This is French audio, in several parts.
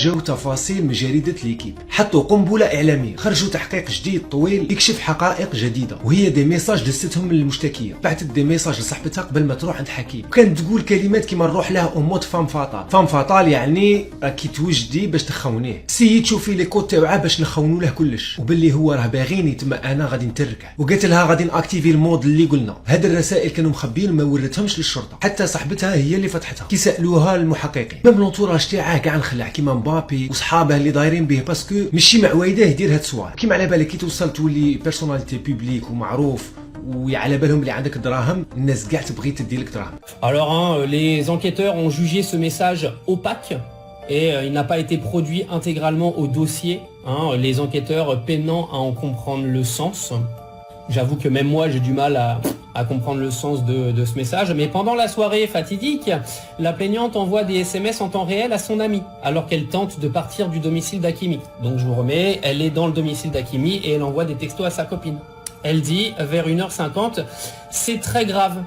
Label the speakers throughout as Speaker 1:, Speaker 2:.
Speaker 1: جاو تفاصيل من جريدة ليكيب، حطوا قنبلة إعلامية، خرجوا تحقيق جديد طويل يكشف حقائق جديدة، وهي دي ميساج دستهم للمشتكية، بعثت دي ميساج لصاحبتها قبل ما تروح عند حكيم، وكانت تقول كلمات كيما نروح لها أموت فام فاتال، فام فاتال يعني راكي توجدي باش تخونيه، سيي تشوفي لي كود تاوعاه باش نخونوا له كلش، وباللي هو راه باغيني تما انا غادي نتركه، وقالت لها غادي ناكتيفي المود اللي قلنا، هاد الرسائل كانوا مخبيين وما ورتهمش للشرطة، حتى صاحبتها هي اللي فتحتها، كي سالوها المحققين، ميم لونتوراج تاعه كاع نخلع كيما مبابي وصحابه اللي دايرين به باسكو ماشي معويده يدير هاد الصوالح، كيما على بالك كي توصل تولي بيرسوناليتي بوبليك ومعروف وعلى بالهم اللي عندك دراهم الناس كاع تبغي تدي لك دراهم.
Speaker 2: Alors les enquêteurs ont jugé ce message opaque et il n'a pas été produit intégralement au dossier, les enquêteurs peinant à en comprendre le sens. J'avoue que même moi j'ai du mal à comprendre le sens de ce message, mais pendant la soirée fatidique, la plaignante envoie des SMS en temps réel à son ami, alors qu'elle tente de partir du domicile d'Hakimi. Donc je vous remets, elle est dans le domicile d'Hakimi et elle envoie des textos à sa copine. Elle dit vers 1h50, c'est très grave,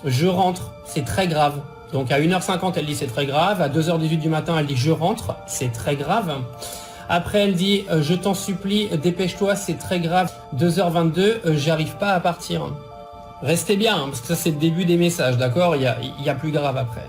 Speaker 2: je rentre, c'est très grave. Donc à 1h50 elle dit c'est très grave, à 2h18 du matin elle dit je rentre, c'est très grave. Après elle dit je t'en supplie, dépêche-toi, c'est très grave. 2h22, j'arrive pas à partir. Restez bien, parce que ça c'est le début des messages, d'accord, il y a plus grave après.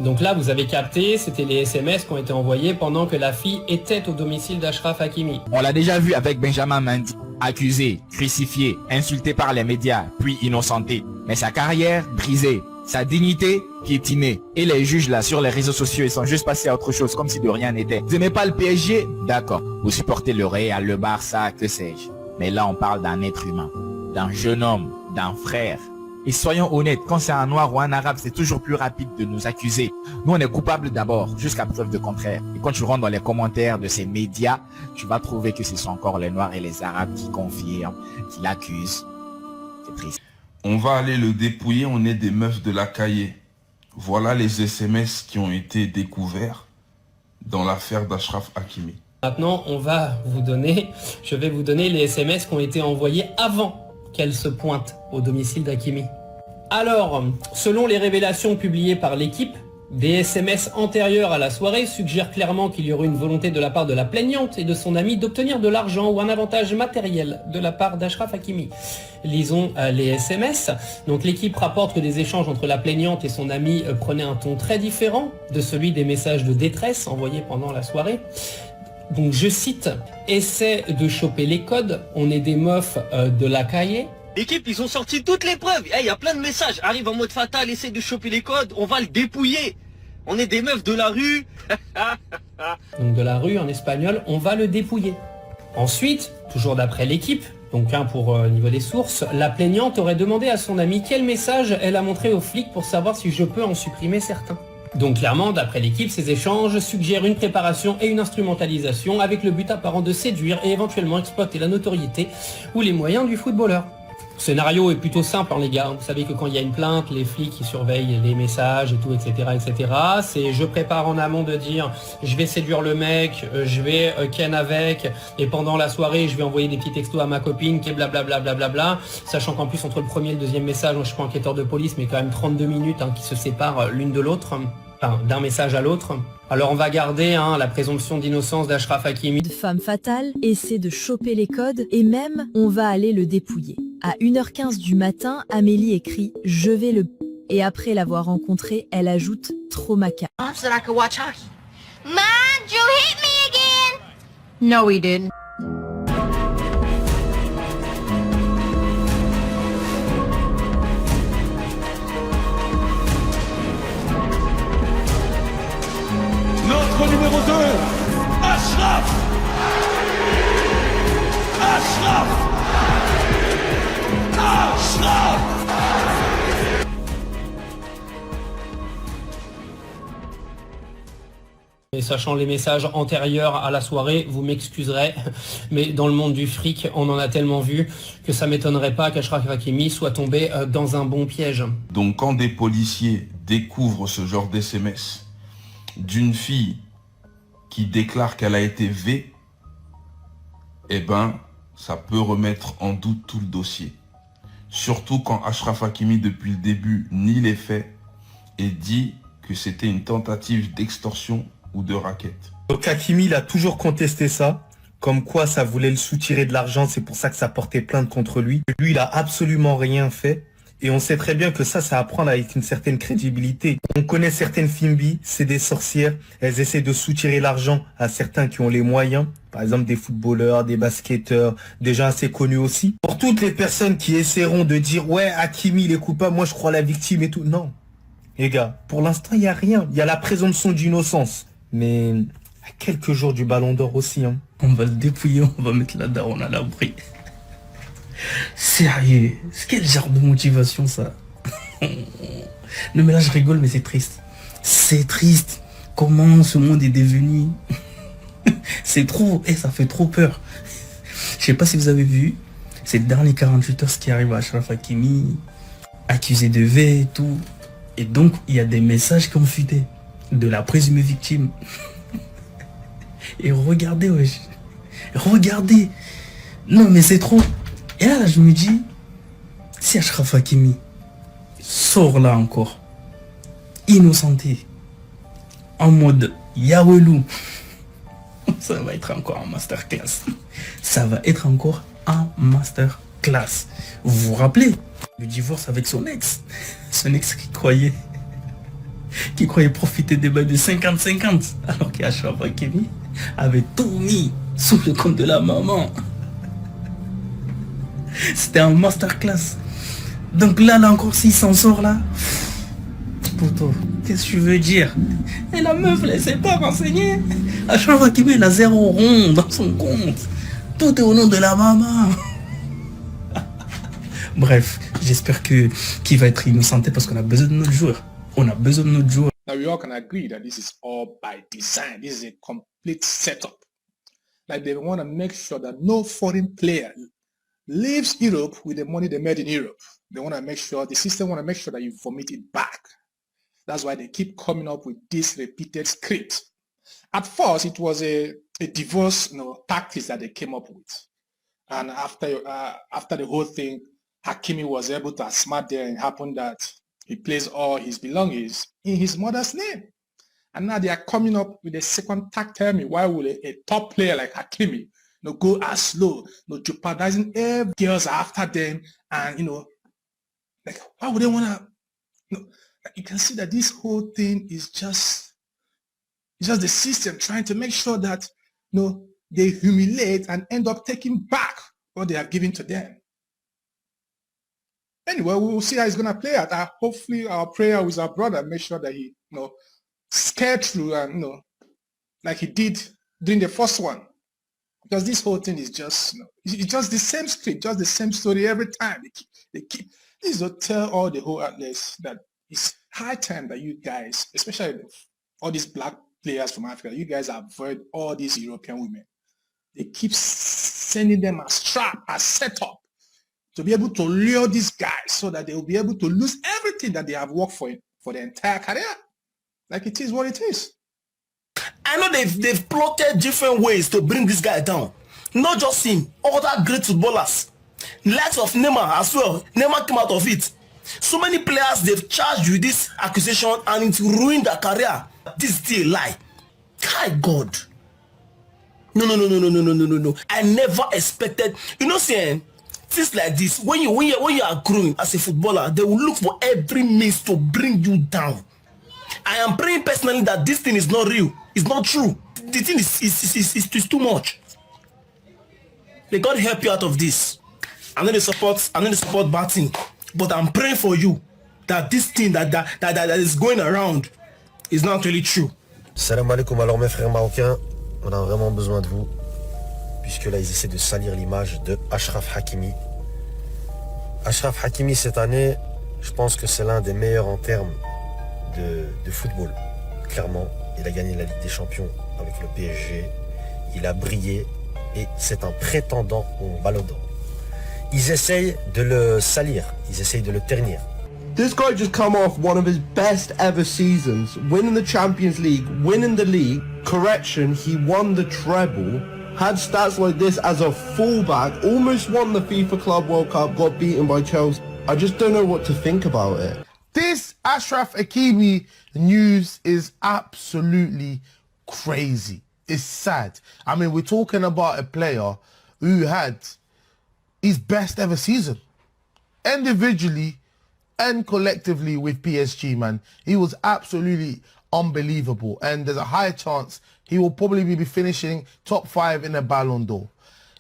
Speaker 2: Donc là vous avez capté, c'était les SMS qui ont été envoyés pendant que la fille était au domicile d'Ashraf Hakimi.
Speaker 3: On l'a déjà vu avec Benjamin Mendy, accusé, crucifié, insulté par les médias, puis innocenté. Mais sa carrière brisée, sa dignité piétinée. Et les juges là sur les réseaux sociaux, ils sont juste passés à autre chose, comme si de rien n'était. Vous n'aimez pas le PSG? D'accord. Vous supportez le Real, le Barça, que sais-je. Mais là on parle d'un être humain, d'un jeune homme, d'un frère. Et soyons honnêtes, quand c'est un noir ou un arabe, c'est toujours plus rapide de nous accuser. Nous, on est coupables d'abord, jusqu'à preuve de contraire. Et quand tu rentres dans les commentaires de ces médias, tu vas trouver que ce sont encore les noirs et les arabes qui confirment, qui l'accusent. C'est triste.
Speaker 4: On va aller le dépouiller, on est des meufs de la cahier. Voilà les SMS qui ont été découverts dans l'affaire d'Ashraf Hakimi.
Speaker 2: Maintenant, je vais vous donner les SMS qui ont été envoyés avant qu'elle se pointe au domicile d'Hakimi. Alors, selon les révélations publiées par l'équipe, des SMS antérieurs à la soirée suggèrent clairement qu'il y aurait une volonté de la part de la plaignante et de son ami d'obtenir de l'argent ou un avantage matériel de la part d'Ashraf Hakimi. Lisons les SMS. Donc l'équipe rapporte que des échanges entre la plaignante et son ami prenaient un ton très différent de celui des messages de détresse envoyés pendant la soirée. Donc je cite, essaie de choper les codes, on est des meufs de la cahier.
Speaker 5: L'équipe, ils ont sorti toutes les preuves. Il y a plein de messages. Arrive en mode fatal, essaie de choper les codes, on va le dépouiller. On est des meufs de la rue.
Speaker 2: Donc de la rue en espagnol, on va le dépouiller. Ensuite, toujours d'après l'équipe, donc pour niveau des sources, la plaignante aurait demandé à son ami quel message elle a montré aux flics pour savoir si je peux en supprimer certains. Donc clairement, d'après l'équipe, ces échanges suggèrent une préparation et une instrumentalisation avec le but apparent de séduire et éventuellement exploiter la notoriété ou les moyens du footballeur. Le scénario est plutôt simple les gars, vous savez que quand il y a une plainte, les flics ils surveillent les messages et tout, etc. etc. C'est je prépare en amont de dire je vais séduire le mec, je vais ken avec, et pendant la soirée je vais envoyer des petits textos à ma copine qui est blablabla, blablabla, sachant qu'en plus entre le premier et le deuxième message, moi je suis pas enquêteur de police, mais quand même 32 minutes qui se séparent l'une de l'autre, enfin d'un message à l'autre. Alors on va garder la présomption d'innocence d'Ashraf Hakimi.
Speaker 6: De femme fatale, essaie de choper les codes et même on va aller le dépouiller. À 1h15 du matin, Amélie écrit « Je vais le... » Et après l'avoir rencontré, elle ajoute « Trop macabre ».
Speaker 7: Mom said I could watch hockey.
Speaker 8: Mom, Drew hit me again.
Speaker 7: No, he didn't.
Speaker 9: Notre numéro 2, Ashraf. Ashraf.
Speaker 2: Et sachant les messages antérieurs à la soirée, vous m'excuserez, mais dans le monde du fric, on en a tellement vu que ça m'étonnerait pas qu'Ashraf Hakimi soit tombé dans un bon piège.
Speaker 4: Donc quand des policiers découvrent ce genre d'SMS d'une fille qui déclare qu'elle a été V, eh ben, ça peut remettre en doute tout le dossier. Surtout quand Ashraf Hakimi, depuis le début, nie les faits et dit que c'était une tentative d'extorsion ou de racket.
Speaker 10: Donc Hakimi, il a toujours contesté ça, comme quoi ça voulait le soutirer de l'argent, c'est pour ça que ça portait plainte contre lui. Lui, il a absolument rien fait. Et on sait très bien que ça à prendre avec une certaine crédibilité. On connaît certaines Fimbi, c'est des sorcières. Elles essaient de soutirer l'argent à certains qui ont les moyens. Par exemple, des footballeurs, des basketteurs, des gens assez connus aussi. Pour toutes les personnes qui essaieront de dire « Ouais, Hakimi, il est coupable, moi je crois la victime et tout ». Non. Les gars, pour l'instant, il n'y a rien. Il y a la présomption d'innocence. Mais à quelques jours du Ballon d'Or aussi. Hein. On va le dépouiller, on va mettre la daronne à l'abri. Sérieux, c'est quel genre de motivation ça? Non mais là je rigole mais c'est triste. C'est triste. Comment ce monde est devenu. C'est trop, ça fait trop peur. Je sais pas si vous avez vu, ces derniers 48 heures ce qui arrive à Achraf Hakimi, accusé de V et tout. Et donc il y a des messages qui ont fuité de la présumée victime. Et regardez wesh. Regardez. Non mais c'est trop. Et là, je me dis, si Achraf Hakimi sort là encore, innocenté, en mode Yawelou, ça va être encore un masterclass. Ça va être encore un masterclass. Vous vous rappelez le divorce avec son ex qui croyait profiter des bails de 50-50, alors qu'Achraf Hakimi avait tout mis sous le compte de la maman. C'était un masterclass. Donc là encore, s'il s'en sort là, poto, qu'est-ce que tu veux dire? Et la meuf, elle s'est pas renseignée. Achraf Hakimi, elle a 0 rond dans son compte. Tout est au nom de la maman. Bref, j'espère qu'il va être innocenté parce qu'on a besoin de notre joueur. On a besoin de notre joueur.
Speaker 11: Now we all can agree that this is all by design. This is a complete setup. Like they want to make sure that no foreign player leaves Europe with the money they made in Europe. They want to make sure, the system want to make sure that you vomit it back. That's why they keep coming up with this repeated script. At first, it was a divorce tactics that they came up with. And after the whole thing, Hakimi was able to smart there and it happened that he placed all his belongings in his mother's name. And now they are coming up with a second tactic. Tell me, why would a top player like Hakimi go as slow, jeopardizing every girls after them, and like why would they wanna? You can see that this whole thing is just the system trying to make sure that they humiliate and end up taking back what they have given to them. Anyway, we will see how it's gonna play out. Hopefully, our prayer with our brother make sure that he scare through and like he did during the first one. Because this whole thing is just, it's just the same script, just the same story every time. They keep this will tell all the whole outlets that it's high time that you guys, especially all these black players from Africa, you guys avoid all these European women. They keep sending them as trap, as setup, to be able to lure these guys so that they will be able to lose everything that they have worked for their entire career. Like it is what it is.
Speaker 12: I know they've plotted different ways to bring this guy down. Not just him, other great footballers. Likes of Neymar as well. Neymar came out of it. So many players they've charged with this accusation and it ruined their career. This is still a lie. My God. No. I never expected. Saying things like this. When you are growing as a footballer, they will look for every means to bring you down. I am praying personally that this thing is not real. It's not true. The thing is too much. May God help you out of this. I know the support batting, but I'm praying for you that this thing that is going around is not really true.
Speaker 13: Salam alaikum. Alors mes frères marocains, on a vraiment besoin de vous, puisque là ils essaient de salir l'image de Achraf Hakimi. Achraf Hakimi cette année, je pense que c'est l'un des meilleurs en termes de football. Clairement, il a gagné la Ligue des Champions avec le PSG, il a brillé et c'est un prétendant au Ballon d'Or. Ils essayent de le salir, ils essayent de le ternir.
Speaker 14: This guy just come off one of his best ever seasons, winning the Champions League, winning the league. Correction, he won the treble, had stats like this as a fullback, almost won the FIFA Club World Cup, got beaten by Chelsea. I just don't know what to think about it.
Speaker 15: This Achraf Hakimi news is absolutely crazy.
Speaker 14: is sad. I mean, we're talking about a player who had his best ever season. Individually and collectively with PSG, man. He was absolutely unbelievable. And there's a high chance he will probably be finishing top 5 in the Ballon d'Or.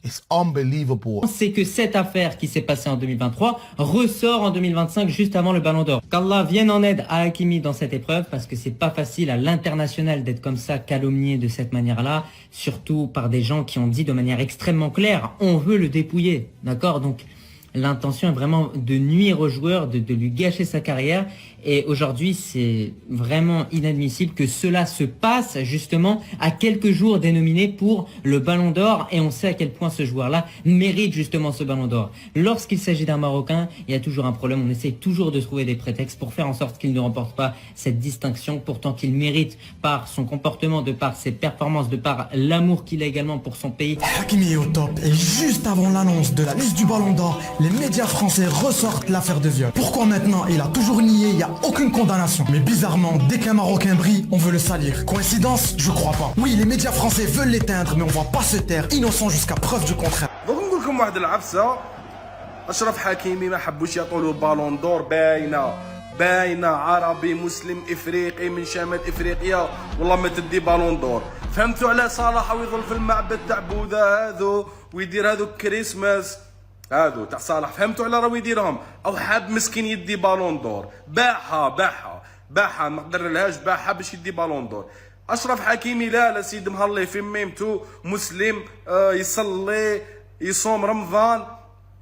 Speaker 14: It's unbelievable.
Speaker 15: C'est que cette affaire qui s'est passée en 2023 ressort en 2025 juste avant le Ballon d'Or. Qu'Allah vienne en aide à Hakimi dans cette épreuve parce que c'est pas facile à l'international d'être comme ça calomnié de cette manière-là, surtout par des gens qui ont dit de manière extrêmement claire, on veut le dépouiller, d'accord? Donc l'intention est vraiment de nuire au joueur, de lui gâcher sa carrière. Et aujourd'hui, c'est vraiment inadmissible que cela se passe justement à quelques jours des nominés pour le Ballon d'Or. Et on sait à quel point ce joueur-là mérite justement ce Ballon d'Or. Lorsqu'il s'agit d'un Marocain, il y a toujours un problème. On essaie toujours de trouver des prétextes pour faire en sorte qu'il ne remporte pas cette distinction. Pourtant qu'il mérite par son comportement, de par ses performances, de par l'amour qu'il a également pour son pays.
Speaker 16: Hakimi est au top. Et juste avant l'annonce de la liste du Ballon d'Or, les médias français ressortent l'affaire de viol. Pourquoi maintenant? Il a toujours nié, il n'y a aucune condamnation. Mais bizarrement, dès qu'un Marocain brille, on veut le salir. Coïncidence? Je crois pas. Oui, les médias français veulent l'éteindre, mais on va pas se taire, innocent jusqu'à preuve du contraire.
Speaker 17: Donc نقول لكم واحد العبسه اشرف حكيمي ما حبوش يعطوا له بالون دور باينه عربي مسلم افريقي من شمال افريقيا والله ما تدي بالون دور فهمتوا على صلاح ويظل في المعبد تاع بوذا هذو ويدير هذوك كريسماس هادو تاع صالح فهمتوا على راهو يديرهم او حاب مسكين يدي بالون دور باعها ما قدرلهاش باعها باش يدي بالون دور اشرف حكيمي لا سيد مهلي في ميمتو مسلم يصلي يصوم رمضان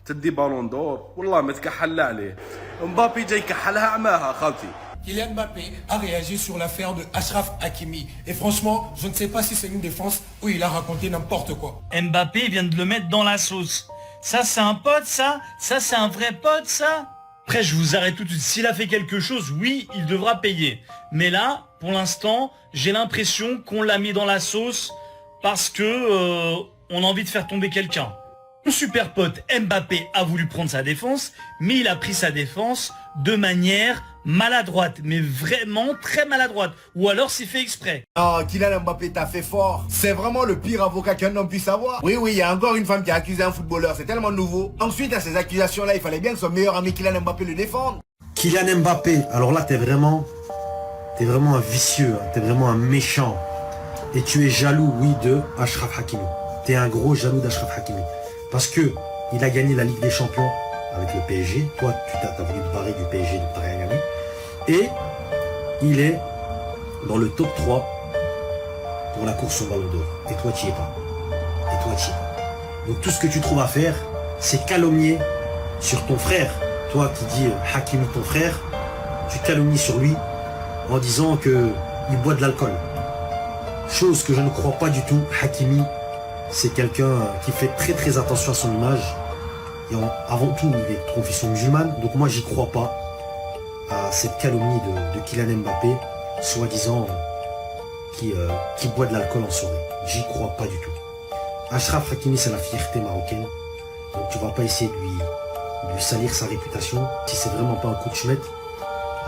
Speaker 17: تدي بالون دور والله ما تكحل عليه مبابي جاي يكحلها عماها خالتي.
Speaker 18: Kylian Mbappé a réagi sur l'affaire de Achraf Hakimi. Et franchement, je ne sais pas si c'est une défense ou il a raconté n'importe quoi.
Speaker 19: Mbappé vient de le mettre dans la sauce. Ça c'est un pote, ça c'est un vrai pote, ça. Après je vous arrête tout de suite, s'il a fait quelque chose, oui, il devra payer. Mais là, pour l'instant, j'ai l'impression qu'on l'a mis dans la sauce parce que on a envie de faire tomber quelqu'un. Mon super pote Mbappé a voulu prendre sa défense, mais il a pris sa défense de manière maladroite, mais vraiment très maladroite. Ou alors c'est fait exprès.
Speaker 20: Oh, Kylian Mbappé t'a fait fort. C'est vraiment le pire avocat qu'un homme puisse avoir. Oui, il y a encore une femme qui a accusé un footballeur. C'est tellement nouveau. Ensuite, à ces accusations-là, il fallait bien que son meilleur ami Kylian Mbappé le défende.
Speaker 13: Kylian Mbappé, alors là, t'es vraiment un vicieux, hein, t'es vraiment un méchant. Et tu es jaloux, oui, de Achraf Hakimi. T'es un gros jaloux d'Achraf Hakimi. Parce que il a gagné la Ligue des Champions avec le PSG. Toi, tu t'as voulu te barrer du PSG, donc t'as rien gagné. Et il est dans le top 3 pour la course au Ballon d'Or. Et toi, tu n'y es pas. Donc tout ce que tu trouves à faire, c'est calomnier sur ton frère. Toi qui dis Hakimi ton frère, tu calomnies sur lui en disant qu'il boit de l'alcool. Chose que je ne crois pas du tout. Hakimi, c'est quelqu'un qui fait très attention à son image. Et avant tout, il est de confession musulmane. Donc moi, j'y crois pas à cette calomnie de Kylian Mbappé, soi-disant qui boit de l'alcool en soirée. J'y crois pas du tout. Achraf Hakimi, c'est la fierté marocaine. Donc tu vas pas essayer de lui salir sa réputation. Si c'est vraiment pas un coup de chouette,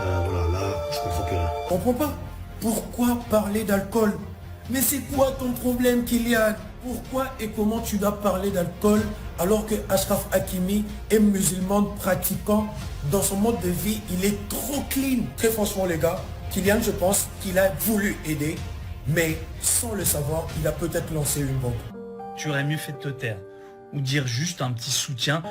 Speaker 13: voilà, là, je comprends plus rien.
Speaker 12: Je comprends pas. Pourquoi parler d'alcool? Mais c'est quoi ton problème, Kylian? Pourquoi et comment tu dois parler d'alcool alors que Achraf Hakimi est musulman pratiquant? Dans son mode de vie, il est trop clean. Très franchement, les gars, Kylian, je pense qu'il a voulu aider, mais sans le savoir, il a peut-être lancé une bombe.
Speaker 19: Tu aurais mieux fait de te taire. Ou dire juste un petit soutien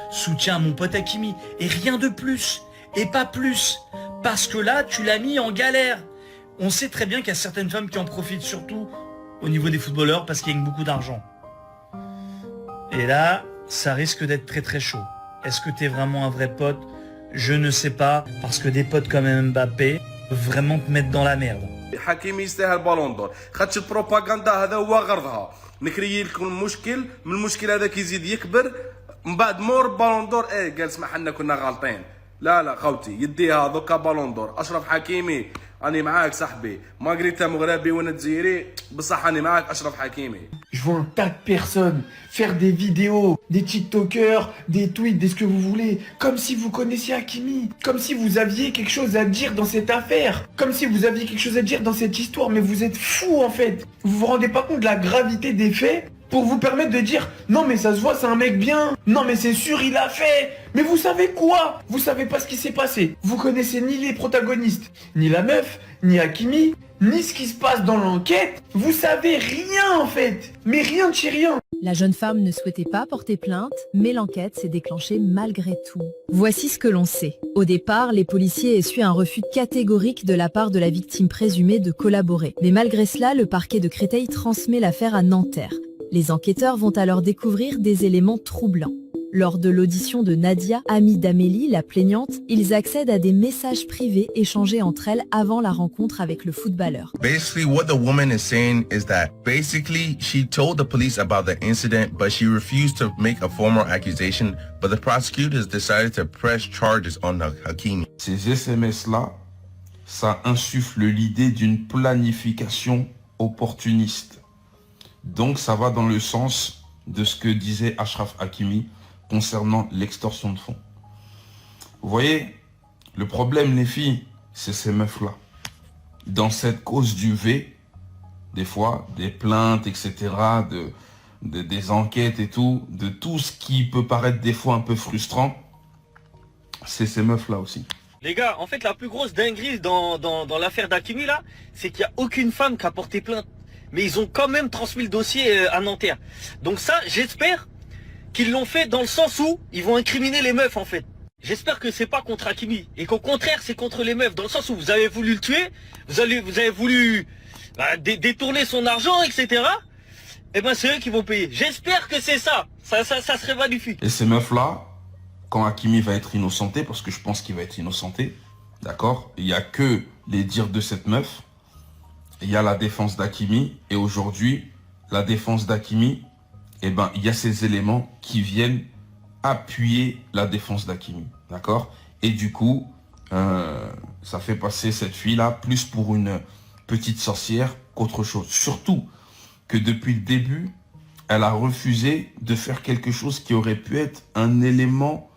Speaker 19: à mon pote Hakimi. Et rien de plus. Et pas plus. Parce que là, tu l'as mis en galère. On sait très bien qu'il y a certaines femmes qui en profitent, surtout au niveau des footballeurs, parce qu'ils gagnent beaucoup d'argent. Et là, ça risque d'être très chaud. Est-ce que t'es vraiment un vrai pote? Je ne sais pas, parce que des potes comme Mbappé peuvent vraiment te mettre dans la merde.
Speaker 17: حكيمي يستاهل بالون دور خاطش البروباغندا هذا هو غرضها نكري لكم المشكل من المشكل هذاك يزيد يكبر من بعد مور بالون دور قال اسمح لنا كنا غالطين لا خوتي يديها دوكا بالون دور اشرف حكيمي راني معاك صاحبي ماغري انت مغربي وانا جزائري بصح راني معاك اشرف حكيمي.
Speaker 12: Je vois un tas de personnes faire des vidéos, des TikTokers, des tweets, des ce que vous voulez, comme si vous connaissiez Hakimi, comme si vous aviez quelque chose à dire dans cette affaire, comme si vous aviez quelque chose à dire dans cette histoire, mais vous êtes fous en fait. Vous vous rendez pas compte de la gravité des faits pour vous permettre de dire non mais ça se voit c'est un mec bien, non mais c'est sûr il a fait, mais vous savez quoi? Vous savez pas ce qui s'est passé, vous connaissez ni les protagonistes, ni la meuf, ni Hakimi, ni ce qui se passe dans l'enquête, vous savez rien en fait, mais rien de chez rien.
Speaker 6: La jeune femme ne souhaitait pas porter plainte, mais l'enquête s'est déclenchée malgré tout. Voici ce que l'on sait. Au départ, les policiers essuient un refus catégorique de la part de la victime présumée de collaborer. Mais malgré cela, le parquet de Créteil transmet l'affaire à Nanterre. Les enquêteurs vont alors découvrir des éléments troublants. Lors de l'audition de Nadia, amie d'Amélie, la plaignante, ils accèdent à des messages privés échangés entre elles avant la rencontre avec le footballeur.
Speaker 21: Basically, what the woman is saying is that basically she told the police about the incident, but she refused to make a formal accusation, but the prosecutors decided to press charges on Hakimi.
Speaker 4: Ces SMS-là, ça insuffle l'idée d'une planification opportuniste. Donc ça va dans le sens de ce que disait Achraf Hakimi concernant l'extorsion de fonds. Vous voyez, le problème les filles, c'est ces meufs-là. Dans cette cause du V, des fois, des plaintes, etc., des enquêtes et tout, de tout ce qui peut paraître des fois un peu frustrant, c'est ces meufs-là aussi.
Speaker 5: Les gars, en fait, la plus grosse dinguerie dans l'affaire d'Hakimi, là, c'est qu'il n'y a aucune femme qui a porté plainte. Mais ils ont quand même transmis le dossier à Nanterre. Donc ça, j'espère qu'ils l'ont fait dans le sens où ils vont incriminer les meufs, en fait. J'espère que c'est pas contre Hakimi. Et qu'au contraire, c'est contre les meufs. Dans le sens où vous avez voulu le tuer, vous avez voulu détourner son argent, etc. Et ben c'est eux qui vont payer. J'espère que c'est ça. Ça serait magnifique.
Speaker 4: Et ces meufs-là, quand Hakimi va être innocenté, parce que je pense qu'il va être innocenté, d'accord, il n'y a que les dires de cette meuf, il y a la défense d'Hakimi, et aujourd'hui, la défense d'Hakimi, eh ben, il y a ces éléments qui viennent appuyer la défense d'Hakimi, d'accord? Et du coup, ça fait passer cette fille-là plus pour une petite sorcière qu'autre chose. Surtout que depuis le début, elle a refusé de faire quelque chose qui aurait pu être un élément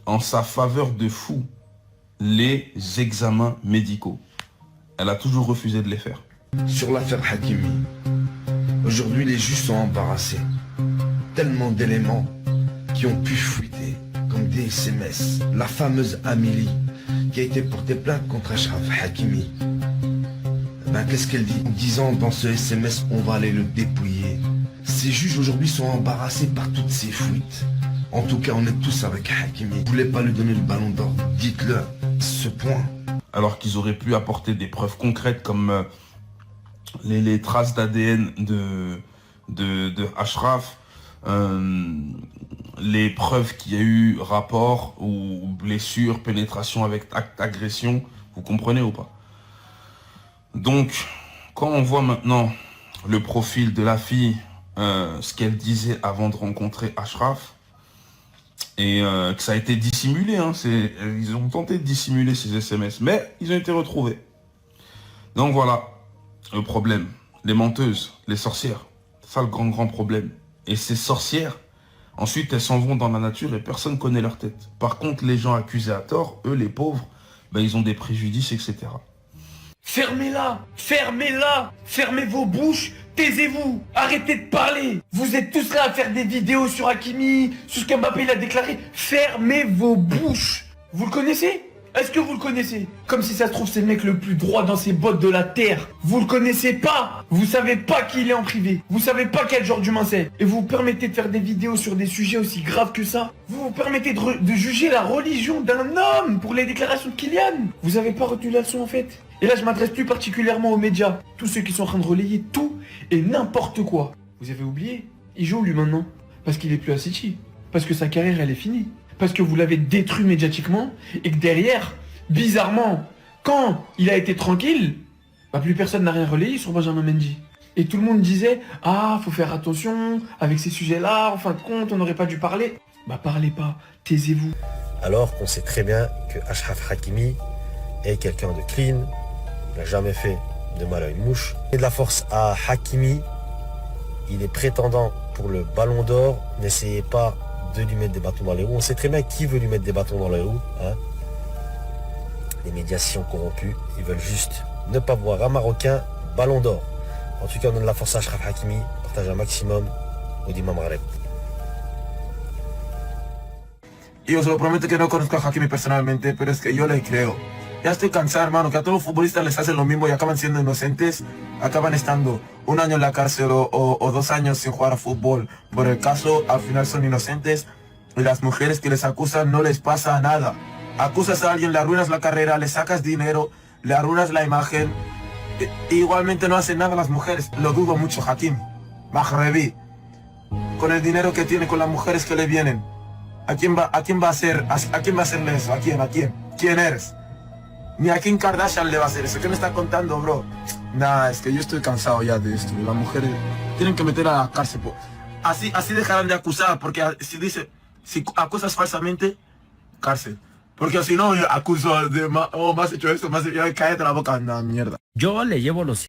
Speaker 4: en sa faveur de fou, les examens médicaux. Elle a toujours refusé de les faire.
Speaker 22: Sur l'affaire Hakimi, aujourd'hui les juges sont embarrassés. Tellement d'éléments qui ont pu fuiter, comme des SMS. La fameuse Amélie, qui a été portée plainte contre Achraf Hakimi. Ben, qu'est-ce qu'elle dit? En disant dans ce SMS, on va aller le dépouiller. Ces juges aujourd'hui sont embarrassés par toutes ces fuites. En tout cas, on est tous avec Hakimi. Vous voulez pas lui donner le ballon d'or? Dites-le, ce point.
Speaker 4: Alors qu'ils auraient pu apporter des preuves concrètes comme les traces d'ADN de Achraf, les preuves qu'il y a eu rapport ou blessure, pénétration avec acte d'agression, vous comprenez ou pas? Donc, quand on voit maintenant le profil de la fille, ce qu'elle disait avant de rencontrer Achraf, et que ça a été dissimulé, hein, ils ont tenté de dissimuler ces SMS, mais ils ont été retrouvés. Donc voilà, le problème, les menteuses, les sorcières, c'est ça le grand problème. Et ces sorcières, ensuite elles s'en vont dans la nature et personne ne connaît leur tête. Par contre, les gens accusés à tort, eux les pauvres, ben, ils ont des préjudices, etc.
Speaker 12: Fermez-la, fermez-la, fermez vos bouches, taisez-vous, arrêtez de parler. Vous êtes tous là à faire des vidéos sur Hakimi, sur ce qu'Mbappé a déclaré. Fermez vos bouches. Vous le connaissez? Est-ce que vous le connaissez? Comme si ça se trouve c'est le mec le plus droit dans ses bottes de la terre. Vous le connaissez pas. Vous savez pas qui il est en privé. Vous savez pas quel genre d'humain c'est. Et vous vous permettez de faire des vidéos sur des sujets aussi graves que ça. Vous vous permettez de juger la religion d'un homme pour les déclarations de Kylian. Vous avez pas retenu la leçon en fait. Et là je m'adresse plus particulièrement aux médias. Tous ceux qui sont en train de relayer tout et n'importe quoi. Vous avez oublié? Il joue lui maintenant. Parce qu'il est plus à City. Parce que sa carrière elle est finie. Parce que vous l'avez détruit médiatiquement et que derrière, bizarrement, quand il a été tranquille, bah plus personne n'a rien relayé sur Benjamin Mendy. Et tout le monde disait « Ah, faut faire attention, avec ces sujets-là, en fin de compte, on n'aurait pas dû parler. » Bah parlez pas, taisez-vous.
Speaker 13: Alors qu'on sait très bien que Achraf Hakimi est quelqu'un de clean, Il n'a jamais fait de mal à une mouche. Et de la force à Hakimi. Il est prétendant pour le ballon d'or. N'essayez pas de lui mettre des bâtons dans les roues. On sait très bien qui veut lui mettre des bâtons dans les roues. Hein. Les médias s'y ont corrompus. Ils veulent juste ne pas voir un Marocain ballon d'or. En tout cas, on donne la force à Achraf Hakimi. Partage un maximum au Dimam Maghreb.
Speaker 1: Y os lo prometo que no conozco a Hakimi personalmente, pero es que yo le creo. Ya estoy cansado, hermano, que a todos los futbolistas les hacen lo mismo y acaban siendo inocentes. Acaban estando un año en la cárcel o 2 años sin jugar a fútbol. Por el caso, al final son inocentes. Y las mujeres que les acusan no les pasa nada. Acusas a alguien, le arruinas la carrera, le sacas dinero, le arruinas la imagen. Igualmente no hacen nada las mujeres. Lo dudo mucho, Hakimi. Maghrebi. Con el dinero que tiene, con las mujeres que le vienen. ¿A quién va a hacerle eso? ¿A quién? ¿Quién eres? Ni a Kim Kardashian le va a hacer eso. ¿Qué me está contando, bro? Nah, es que yo estoy cansado ya de esto. Las mujeres tienen que meter a la cárcel. Así dejarán de acusar, porque si acusas falsamente, cárcel. Porque si no, acuso de, me has hecho esto, cállate la boca, anda, mierda.
Speaker 3: Yo le llevo los...